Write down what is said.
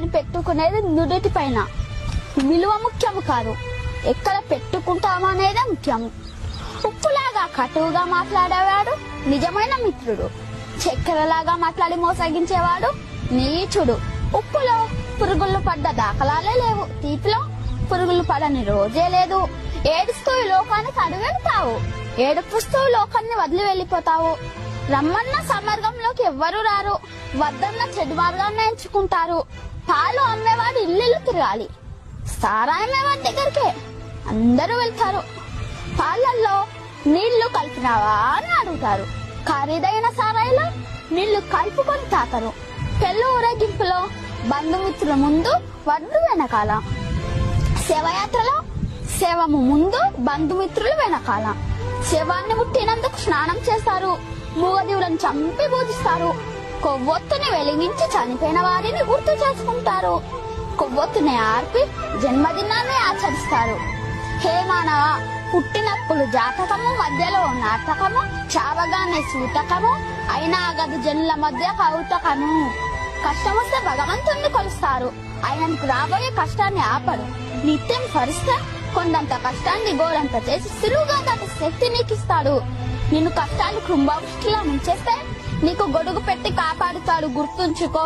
కనిపెట్టుకునేది నుదుటి పైన. విలువ ముఖ్యము కాదు, ఎక్కడ పెట్టుకుంటాము అనేదే ముఖ్యము. ఉప్పులాగా కటువుగా మాట్లాడేవాడు నిజమైన మిత్రుడు. చక్కెరలాగా మాట్లాడి మోసగించేవాడు నీచుడు. ఉప్పులో పురుగులు పడ్డ దాఖలాలే లేవు, తీపిలో పురుగులు పడని రోజే లేదు. ఏడుస్తూ ఈ లోకానికి అడుగెడతావు, ఏడుపుస్తూ లోకాన్ని వదిలి వెళ్ళిపోతావు. రమ్మన్న సమర్గంలోకి ఎవ్వరూ రారు, వద్దన్న చెడు మార్గాన్ని ఎంచుకుంటారు. పాలు అమ్మేవాడు ఇల్లు తిరగాలి, సారాయమేవాడి దగ్గరికే అందరూ వెళ్తారు. పాలల్లో నీళ్లు కలిపినావా అని అడుగుతారు, ఖరీదైన సారాయిలో నీళ్లు కలుపుకొని తాతరు. పెళ్లి ఊరేగింపులో బంధుమిత్రుల ముందు వడ్డు వెనకాల, శవయాత్రలో శవము ముందు బంధుమిత్రులు వెనకాల. శవాన్ని ముట్టినందుకు స్నానం చేస్తారు, మూగజీవులను చంపి పూజిస్తారు. కొవ్వొత్తుని వెలిగించి చనిపోయిన వారిని గుర్తు చేసుకుంటారు. కొవ్వొత్తుని ఆర్పి జన్మదినాన్ని ఆచరిస్తారు. హే మానవ, పుట్టినప్పుడు జాతకము, మధ్యలో నాటకము, చావగానే సూతకము, అయినా గదు జనుల మధ్య కౌతకము. కష్టం వస్తే భగవంతుణ్ణి కొలుస్తారు, ఆయనకు రాబోయే కష్టాన్ని ఆపడు. నిత్యం స్మరిస్తే కొండంత కష్టాన్ని గోరంత చేసి సులువుగా దాని శక్తి నీకు ఇస్తాడు. నిన్ను కష్టాలు కుంభవృష్టిలా ముంచేస్తే నీకు గొడుగు పెట్టి కాపాడుతాడు, గుర్తుంచుకో.